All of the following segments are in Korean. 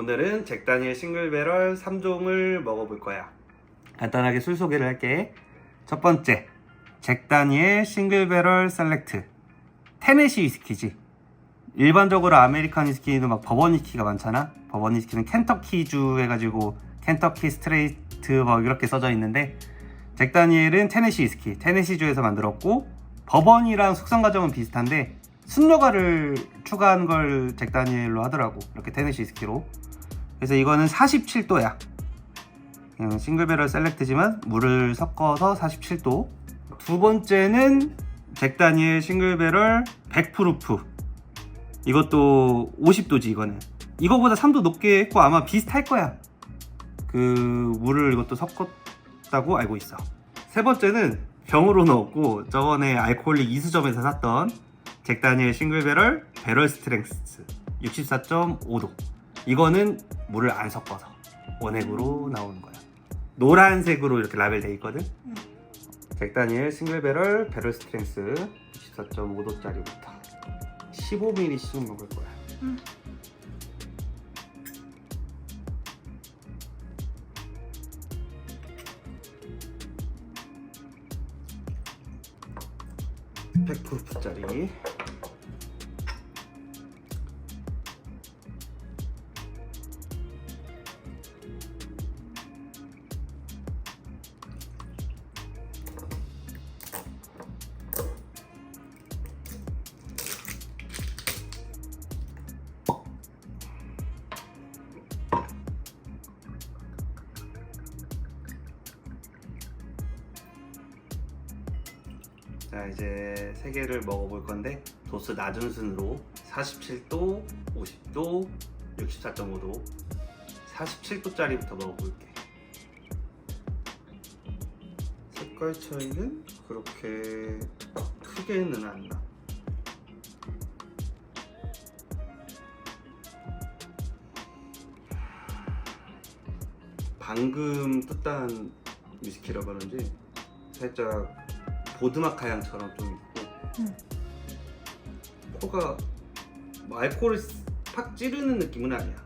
오늘은 잭다니엘 싱글배럴 3종을 먹어볼 거야. 간단하게 술 소개를 할게. 첫 번째, 잭다니엘 싱글배럴 셀렉트 테네시 위스키지. 일반적으로 아메리칸 위스키는 막 버번 위스키가 많잖아. 버번 위스키는 켄터키주 해가지고 켄터키 스트레이트 뭐 이렇게 써져 있는데, 잭다니엘은 테네시 위스키, 테네시주에서 만들었고, 버번이랑 숙성 과정은 비슷한데 순여가를 추가한 걸 잭다니엘로 하더라고. 이렇게 테네시 위스키로. 그래서 이거는 47도야. 그냥 싱글배럴 셀렉트지만 물을 섞어서 47도. 두 번째는 잭다니엘 싱글배럴 100프루프. 이것도 50도지. 이거는 이거보다 3도 높게 했고 아마 비슷할 거야. 그 물을 이것도 섞었다고 알고 있어. 세 번째는 병으로 넣었고, 저번에 알코올릭 이수점에서 샀던 잭다니엘 싱글배럴 배럴 스트렝스 64.5도. 이거는 물을 안 섞어서 원액으로 나오는 거야. 노란색으로 이렇게 라벨 돼 있거든. 잭다니엘 싱글배럴 배럴 스트렝스 64.5도짜리부터 15ml씩 먹을 거야. (100프루프짜리) 자, 이제 세 개를 먹어볼 건데, 도수 낮은 순으로 47도, 50도, 64.5도, 47도짜리부터 먹어볼게. 색깔 차이는 그렇게 크게는 안 나. 방금 뜯단 위스키라 그런지 살짝 보드마카 향처럼 좀 있고, 코가 뭐 알코올을 팍 찌르는 느낌은 아니야.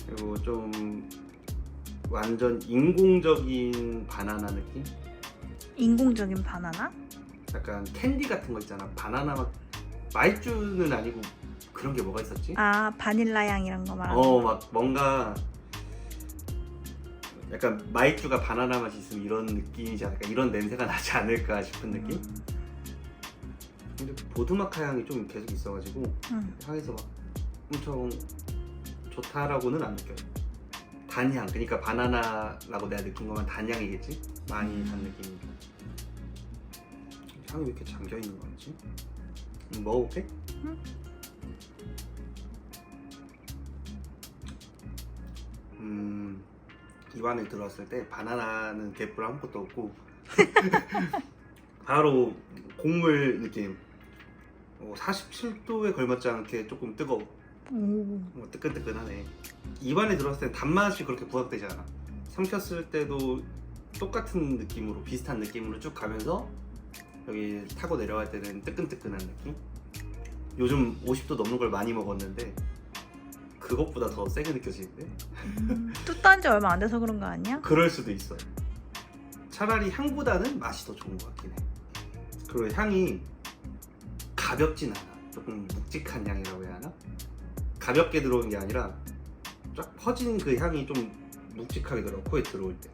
그리고 좀 완전 인공적인 바나나 느낌? 인공적인 바나나? 약간 캔디 같은 거 있잖아. 바나나 맛. 마이쮸는 아니고 그런 게 뭐가 있었지? 아, 바닐라 향 이런 거 말하는 거. 막 뭔가 약간 마이쮸가 바나나 맛이 있으면 이런 느낌이지 않을까, 이런 냄새가 나지 않을까 싶은 느낌? 근데 보드마카 향이 좀 계속 있어가지고 향에서 막 엄청 좋다라고는 안 느껴요. 단향, 그러니까 바나나라고 내가 느낀 거면 단향이겠지? 많이 단 느낌이고. 향이 왜 이렇게 잠겨있는 거지? 먹어볼게? 입안에 들어왔을 때 바나나는 개뿔 아무것도 없고 바로 곡물 느낌. 47도에 걸맞지 않게 조금 뜨거워. 뜨끈뜨끈하네. 입안에 들어왔을 때 단맛이 그렇게 부각되지 않아. 삼켰을 때도 똑같은 느낌으로, 비슷한 느낌으로 쭉 가면서 여기 타고 내려갈 때는 뜨끈뜨끈한 느낌? 요즘 50도 넘는 걸 많이 먹었는데 그것보다 더 세게 느껴지는데? 뚜딴 지 얼마 안 돼서 그런 거 아니야? 그럴 수도 있어. 차라리 향보다는 맛이 더 좋은 것 같긴 해. 그리고 향이 가볍진 않아. 조금 묵직한 향이라고 해야 하나? 가볍게 들어오는 게 아니라 쫙 퍼진 그 향이 좀 묵직하게 들어, 코에 들어올 때.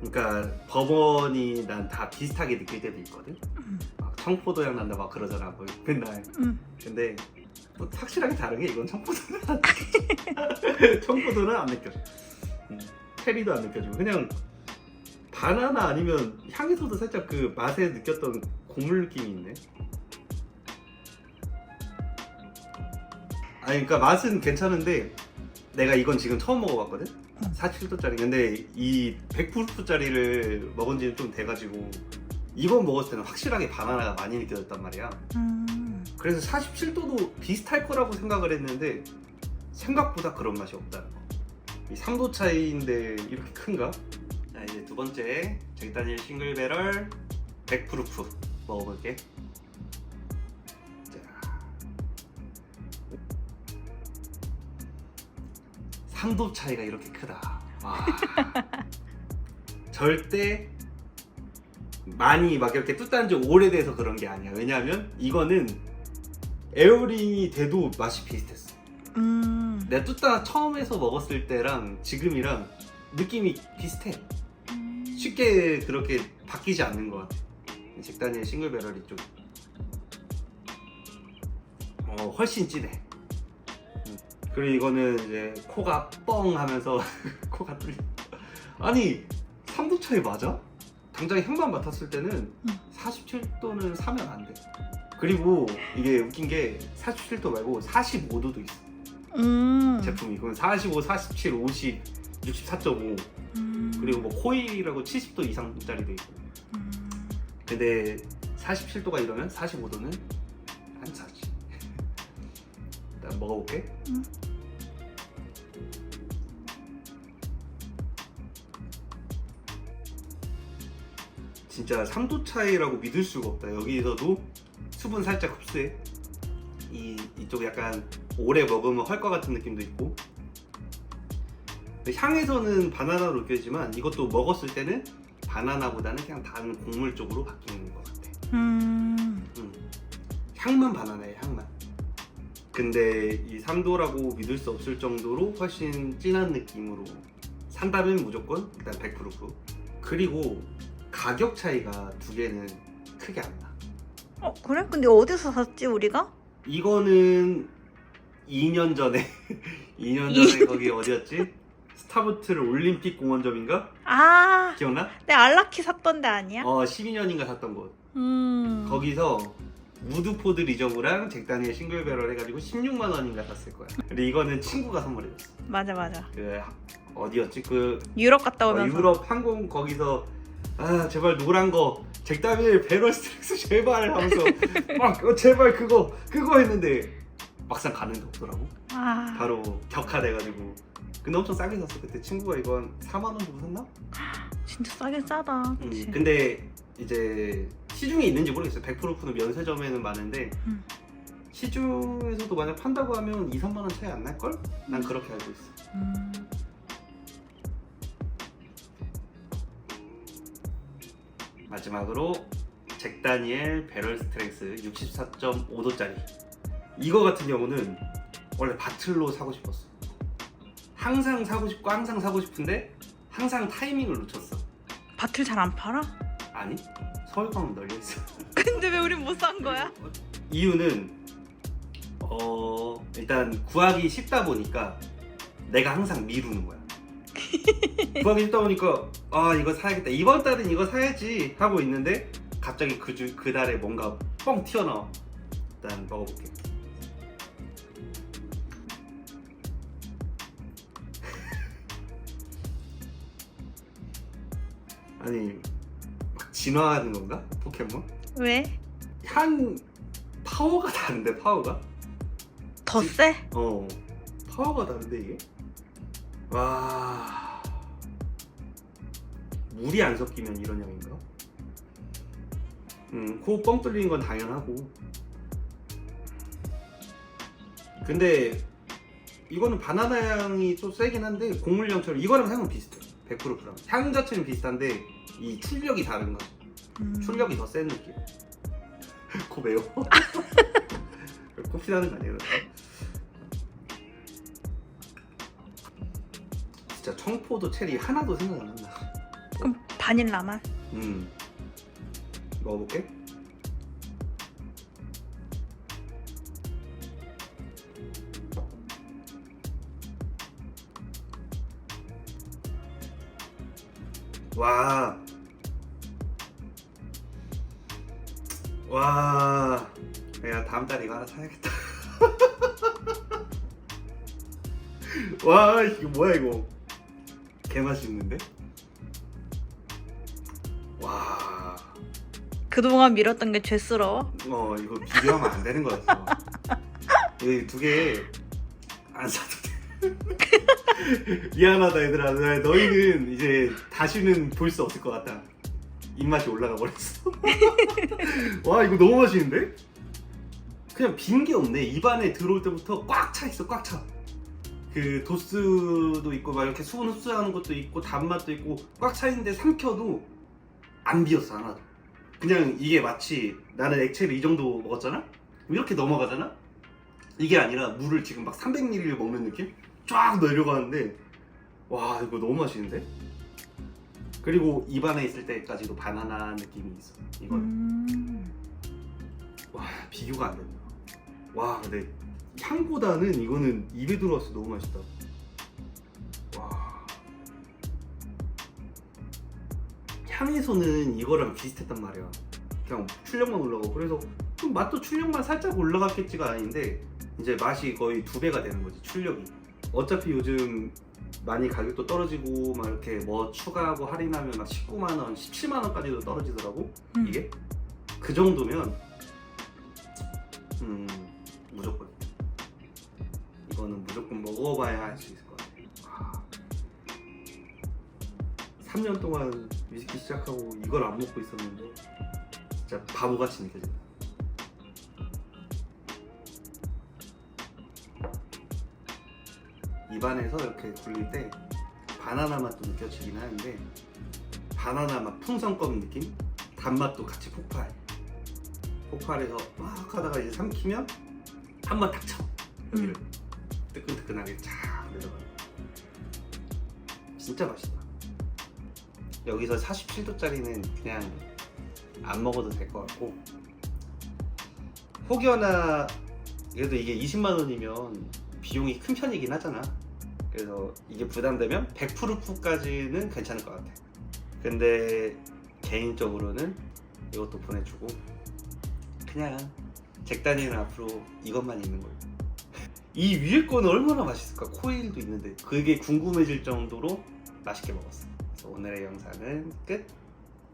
그러니까 버번이 난 다 비슷하게 느낄 때도 있거든. 막 청포도 향 난다 막 그러잖아, 뭐 맨날. 근데 뭐 확실하게 다른 게, 이건 청포도는 안 느껴져. 청포도는 안 느껴져. 체리도 안 느껴지고 그냥 바나나 아니면 향에서도 살짝 그 맛에 느꼈던 곡물 느낌이 있네. 아니, 그러니까 맛은 괜찮은데 내가 이건 지금 처음 먹어봤거든? 47도짜리. 근데 이 100프루프짜리를 먹은 지는 좀 돼가지고 이거 먹었을 때는 확실하게 바나나가 많이 느껴졌단 말이야. 그래서 47도도 비슷할 거라고 생각을 했는데 생각보다 그런 맛이 없다는 거. 이 3도 차이인데 이렇게 큰가? 자, 이제 두 번째 잭다니엘 싱글배럴 100프루프 먹어볼게. 자. 산도 차이가 이렇게 크다. 와. 절대 많이 막 이렇게 뚜딴 지 오래돼서 그런 게 아니야. 왜냐하면 이거는 에어링이 돼도 맛이 비슷했어. 내가 뚜따 처음 해서 먹었을 때랑 지금이랑 느낌이 비슷해. 쉽게 그렇게 바뀌지 않는 것 같아. 잭다니엘 싱글 배럴이 좀 훨씬 진해. 그리고 이거는 이제 코가 뻥 하면서 코가 뚫려. 아니 3도 차이 맞아? 당장 향만 맡았을 때는 47도는 사면 안 돼. 그리고 이게 웃긴 게 47도 말고 45도도 있어. 제품이. 그럼 45, 47, 50, 64.5 그리고 뭐 코일이라고 70도 이상짜리도 있고. 근데 47도가 이러면 45도는 안 차지. 일단 먹어볼게. 진짜 3도 차이라고 믿을 수가 없다. 여기서도 수분 살짝 흡수해. 이쪽 약간 오래 먹으면 헐 것 같은 느낌도 있고. 향에서는 바나나로 느껴지지만 이것도 먹었을 때는 바나나보다는 그냥 단 곡물 쪽으로 바뀌는 것 같아. 향만 바나나야, 향만. 근데 이 3도라고 믿을 수 없을 정도로 훨씬 진한 느낌으로 산다면 무조건 일단 100%고. 그리고 가격 차이가 두 개는 크게 안 나. 그래? 근데 어디서 샀지 우리가? 이거는 2년 전에 2년 전에 거기 어디였지? 스타부트를 올림픽 공원점인가? 아, 기억나? 내 알라키 샀던 데 아니야? 12년인가 샀던 곳. 거기서 우드포드 리저브랑 잭다니엘 싱글 배럴 해가지고 16만 원인가 샀을 거야. 근데 이거는 친구가 선물해줬어. 맞아. 그 어디였지? 그 유럽 갔다 오면서. 유럽 항공 거기서 제발 노란 거 잭다니엘 배럴 스트렉스 제발 하면서 막 제발 그거 했는데 막상 가는 게 없더라고. 바로 격하돼가지고. 근데 엄청 싸게 샀어. 그때 친구가 이건 4만 원 주고 샀나? 진짜 싸긴 싸다. 그치? 근데 이제 시중에 있는지 모르겠어요. 100%는 면세점에는 많은데 시중에서도 만약 판다고 하면 2, 3만 원 차이 안 날걸? 난 그렇게 알고 있어. 마지막으로 잭다니엘 배럴 스트렝스 64.5도짜리. 이거 같은 경우는 원래 바틀로 사고 싶었어. 항상 사고 싶고 항상 사고 싶은데 항상 타이밍을 놓쳤어. 바틀 잘 안 팔아? 아니, 서울광은 널려있어. 근데 왜 우린 못 산 거야? 이유는 일단 구하기 쉽다 보니까 내가 항상 미루는 거야. 구하기 쉽다 보니까 이거 사야겠다, 이번 달은 이거 사야지 하고 있는데 갑자기 그 달에 뭔가 뻥 튀어나와. 일단 먹어볼게. 아니 막 진화하는 건가? 포켓몬? 왜? 향 파워가 다른데, 파워가? 더 세? 파워가 다른데 이게? 와, 물이 안 섞이면 이런 향인가? 코 뻥 뚫리는 건 당연하고. 근데 이거는 바나나 향이 좀 세긴 한데 곡물향처럼 이거랑 향은 비슷해. 100%랑 향 자체는 비슷한데 이 출력이 다른 거야. 출력이 더 센 느낌. 코 매워? 코피 나는 거 아니야? 진짜 청포도 체리 하나도 생각 안 난다. 그럼 바닐라만? 먹어볼게. 와, 야 다음 달에 이거 하나 사야겠다. 와, 이거 뭐야 이거? 개 맛있는데? 와, 그동안 미뤘던 게 죄스러워? 이거 비교하면 안 되는 거였어. 이 두 개 안 사도 돼. 미안하다 얘들아. 너희는 이제 다시는 볼 수 없을 것 같다. 입맛이 올라가 버렸어. 와 이거 너무 맛있는데? 그냥 빈 게 없네. 입안에 들어올 때부터 꽉 차 있어. 꽉 차. 그 도수도 있고 막 이렇게 수분 흡수하는 것도 있고 단맛도 있고 꽉 차 있는데 삼켜도 안 비었어 하나도. 그냥 이게 마치 나는 액체를 이 정도 먹었잖아? 이렇게 넘어가잖아? 이게 아니라 물을 지금 막 300ml 먹는 느낌? 쫙 내려가는데 와 이거 너무 맛있는데? 그리고 입안에 있을 때까지도 바나나 느낌이 있어 이건. 와 비교가 안 된다. 와 근데 향보다는 이거는 입에 들어와서 너무 맛있다. 와 향에서는 이거랑 비슷했단 말이야. 그냥 출력만 올라가고 그래서 좀 맛도 출력만 살짝 올라갔겠지가 아닌데 이제 맛이 거의 2배가 되는 거지 출력이. 어차피 요즘 많이 가격도 떨어지고 막 이렇게 뭐 추가하고 할인하면 막 19만원, 17만원까지도 떨어지더라고 이게. 그 정도면 무조건 이거는 무조건 먹어봐야 할 수 있을 것 같아. 3년 동안 위스키 시작하고 이걸 안 먹고 있었는데 진짜 바보같이 느껴진다. 입안에서 이렇게 굴릴 때 바나나 맛도 느껴지긴 하는데 바나나 맛 풍선껌 느낌? 단맛도 같이 폭발해서 막 하다가 이제 삼키면 한 번 탁 쳐. 여기를 뜨끈뜨끈하게 쫙 내려가. 진짜 맛있다. 여기서 47도짜리는 그냥 안 먹어도 될 것 같고 혹여나 그래도 이게 20만원이면 비용이 큰 편이긴 하잖아. 그래서 이게 부담되면 100%까지는 괜찮을 것 같아. 근데 개인적으로는 이것도 보내주고 그냥 잭다니엘은 앞으로 이것만 있는 거예요. 이 위에 거는 얼마나 맛있을까? 코일도 있는데 그게 궁금해질 정도로 맛있게 먹었어. 그래서 오늘의 영상은 끝.